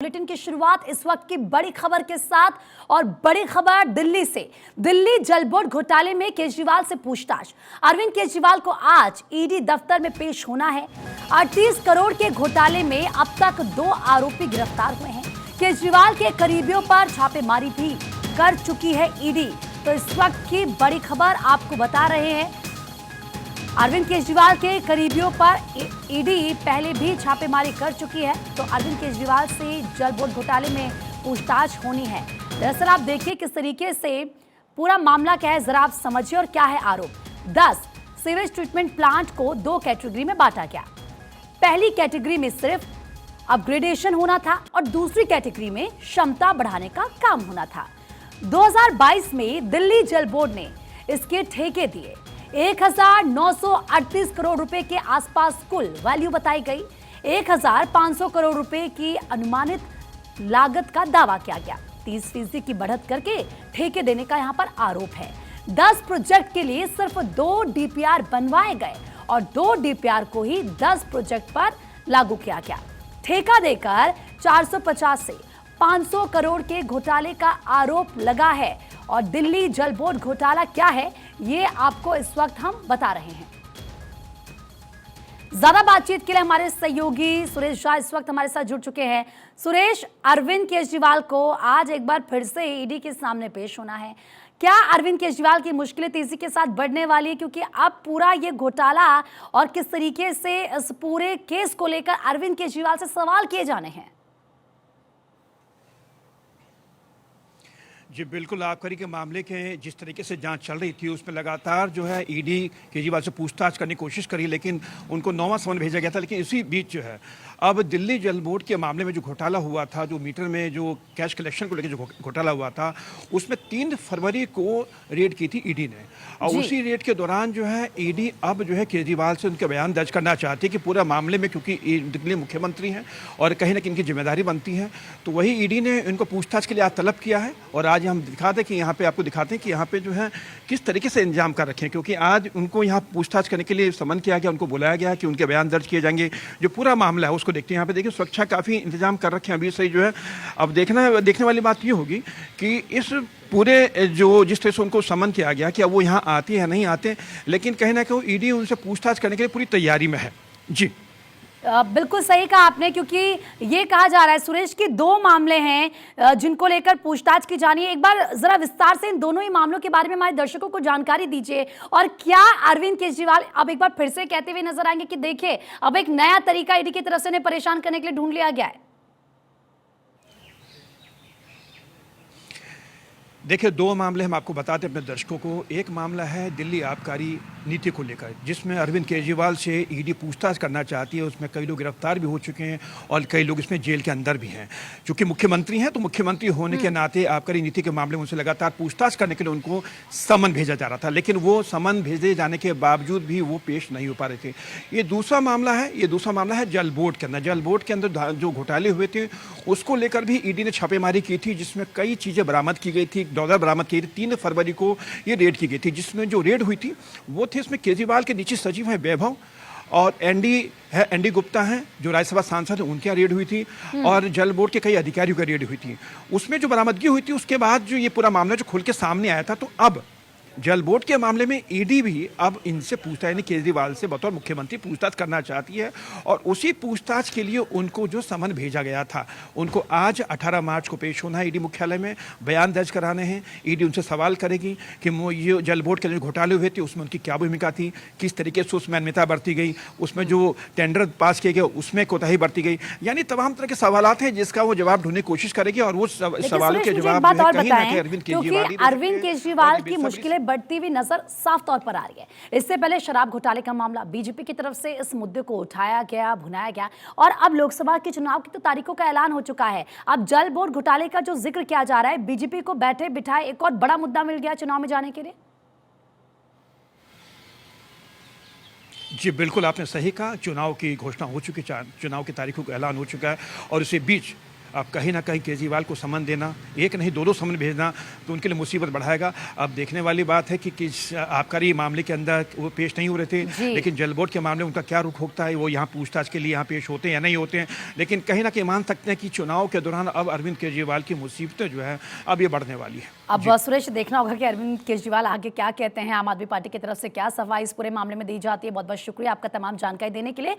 Bulletin की शुरुआत इस वक्त की बड़ी खबर के साथ और बड़ी खबर दिल्ली से। दिल्ली जल बोर्ड घोटाले में केजरीवाल से पूछताछ। अरविंद केजरीवाल को आज ईडी दफ्तर में पेश होना है। 38 करोड़ के घोटाले में अब तक 2 आरोपी गिरफ्तार हुए हैं। केजरीवाल के करीबियों पर छापेमारी भी कर चुकी है ईडी। तो इस वक्त की बड़ी खबर आपको बता रहे हैं, अरविंद केजरीवाल के करीबियों पर ईडी पहले भी छापेमारी कर चुकी है। तो अरविंद केजरीवाल से जल बोर्ड घोटाले में पूछताछ होनी है। दरअसल आप देखिए किस तरीके से पूरा मामला क्या है, जरा आप समझिए और क्या है आरोप। 10 सीवेज ट्रीटमेंट प्लांट को 2 कैटेगरी में बांटा गया। पहली कैटेगरी में सिर्फ अपग्रेडेशन होना था और दूसरी कैटेगरी में क्षमता बढ़ाने का काम होना था। 2022 में दिल्ली जल बोर्ड ने इसके ठेके दिए। 1938 करोड़ रुपए के आसपास कुल वैल्यू बताई गई। 1500 करोड़ रुपए की अनुमानित लागत का दावा किया गया। 30% की बढ़त करके ठेके देने का यहां पर आरोप है। 10 प्रोजेक्ट के लिए सिर्फ 2 डीपीआर बनवाए गए और 2 डीपीआर को ही 10 प्रोजेक्ट पर लागू किया गया। ठेका देकर 450 से 500 करोड़ के घोटाले का आरोप लगा है। और दिल्ली जल बोर्ड घोटाला क्या है, ये आपको इस वक्त हम बता रहे हैं। ज्यादा बातचीत के लिए हमारे सहयोगी सुरेश झा इस वक्त हमारे साथ जुड़ चुके हैं। सुरेश, अरविंद केजरीवाल को आज एक बार फिर से ईडी के सामने पेश होना है। क्या अरविंद केजरीवाल की मुश्किलें तेजी के साथ बढ़ने वाली है, क्योंकि अब पूरा ये घोटाला और किस तरीके से इस पूरे केस को लेकर अरविंद केजरीवाल से सवाल किए जाने हैं? जी बिल्कुल, आबकारी के मामले के जिस तरीके से जांच चल रही थी उसमें लगातार जो है ईडी केजरीवाल से पूछताछ करने की कोशिश करी, लेकिन उनको 9वां समन भेजा गया था। लेकिन इसी बीच जो है अब दिल्ली जल बोर्ड के मामले में जो घोटाला हुआ था, जो मीटर में जो कैश कलेक्शन को लेकर जो घोटाला हुआ था, उसमें 3 फरवरी को रेड की थी ईडी ने। और उसी रेड के दौरान जो है ईडी अब जो है केजरीवाल से उनके बयान दर्ज करना चाहती है कि पूरा मामले में, क्योंकि दिल्ली मुख्यमंत्री हैं और कहीं ना कहीं इनकी जिम्मेदारी बनती है, तो वही ईडी ने इनको पूछताछ के लिए आज तलब किया है। और आज हम दिखाते हैं कि यहाँ पे आपको दिखाते हैं कि यहाँ पे जो है किस तरीके से इंतजाम कर रखे हैं, क्योंकि आज उनको यहाँ पूछताछ करने के लिए समन किया गया, उनको बुलाया गया कि उनके बयान दर्ज किए जाएंगे। जो पूरा मामला है उसको देखते हैं। यहाँ पे देखिए सुरक्षा काफ़ी इंतजाम कर रखे हैं अभी से जो है। अब देखने वाली बात ये होगी कि इस पूरे जो जिस तरह से उनको समन किया गया कि अब वो यहाँ आते हैं या नहीं आते, लेकिन कहीं ना कहीं ईडी उनसे पूछताछ करने के लिए पूरी तैयारी में है। जी बिल्कुल सही कहा आपने, क्योंकि ये कहा जा रहा है सुरेश कि 2 मामले हैं जिनको लेकर पूछताछ की जानी है। एक बार जरा विस्तार से इन दोनों ही मामलों के बारे में हमारे दर्शकों को जानकारी दीजिए। और क्या अरविंद केजरीवाल अब एक बार फिर से कहते हुए नजर आएंगे कि देखिए अब एक नया तरीका ईडी की तरफ से उन्हें परेशान करने के लिए ढूंढ लिया गया है? देखिए, 2 मामले हम आपको बताते हैं अपने दर्शकों को। एक मामला है दिल्ली आबकारी नीति को लेकर, जिसमें अरविंद केजरीवाल से ईडी पूछताछ करना चाहती है। उसमें कई लोग गिरफ्तार भी हो चुके हैं और कई लोग इसमें जेल के अंदर भी हैं। चूंकि मुख्यमंत्री हैं तो मुख्यमंत्री होने के नाते आबकारी नीति के मामले में उनसे लगातार पूछताछ करने के लिए उनको समन भेजा जा रहा था, लेकिन वो समन भेजे जाने के बावजूद भी वो पेश नहीं हो पा रहे थे। ये दूसरा मामला है जल बोर्ड के अंदर। जल बोर्ड के अंदर जो घोटाले हुए थे उसको लेकर भी ईडी ने छापेमारी की थी, जिसमें कई चीज़ें बरामद की गई थी। डॉलर बरामद की थी। 3 फरवरी को ये रेड की गई थी, जिसमें जो रेड हुई थी वो थी, इसमें केजरीवाल के निजी सचिव हैं वैभव और एनडी गुप्ता हैं जो राज्यसभा सांसद हैं, उनकी रेड हुई थी। और जल बोर्ड के कई अधिकारियों की रेड हुई थी। उसमें जो बरामदगी हुई थी उसके बाद जो ये पूरा मामला जो खुल के सामने आया था, तो अब जल बोर्ड के मामले में ईडी भी अब इनसे पूछताछ, यानी केजरीवाल से बतौर मुख्यमंत्री पूछताछ करना चाहती है। और उसी पूछताछ के लिए उनको जो समन भेजा गया था, उनको आज 18 मार्च को पेश होना है ईडी मुख्यालय में, बयान दर्ज कराने हैं। ईडी उनसे सवाल करेगी कि ये जल बोर्ड के जो घोटाले हुए थे उसमें उनकी क्या भूमिका थी, किस तरीके से उसमें अनियमितता बरती गई, उसमें जो टेंडर पास किए गए उसमें कोताही बरती गई, यानी तमाम तरह के सवालात हैं जिसका वो जवाब ढूंढने की कोशिश करेगी। और वो सवालों के जवाब अरविंद केजरीवाल की मुश्किलें बढ़ती हुई नजर साफ तौर पर आ रही है। इससे पहले शराब घोटाले का मामला बीजेपी की तरफ से इस मुद्दे को उठाया गया, भुनाया गया, और अब लोकसभा के चुनाव की तो तारीखों का ऐलान हो चुका है। अब जल बोर्ड घोटाले का जो जिक्र किया जा रहा है, बीजेपी को बैठे बिठाए एक और बड़ा मुद्दा मिल गया चुनाव में जाने के लिए। जी बिल्कुल, आपने सही कहा। चुनाव की घोषणा हो चुकी, चुनाव की तारीखों का ऐलान हो चुका है। और इसी बीच अब कहीं ना कहीं केजरीवाल को समन देना, एक नहीं दो समन भेजना तो उनके लिए मुसीबत बढ़ाएगा। अब देखने वाली बात है कि किस आबकारी मामले के अंदर वो पेश नहीं हो रहे थे, लेकिन जल बोर्ड के मामले में उनका क्या रुख होता है, वो यहाँ पूछताछ के लिए यहाँ पेश होते हैं या नहीं होते हैं। लेकिन कहीं ना कहीं मान सकते हैं कि चुनाव के दौरान अब अरविंद केजरीवाल की मुसीबतें जो है अब ये बढ़ने वाली है। अब सुरेश देखना होगा कि अरविंद केजरीवाल आगे क्या कहते हैं, आम आदमी पार्टी की तरफ से क्या सफाई इस पूरे मामले में दी जाती है। बहुत बहुत शुक्रिया आपका तमाम जानकारी देने के लिए।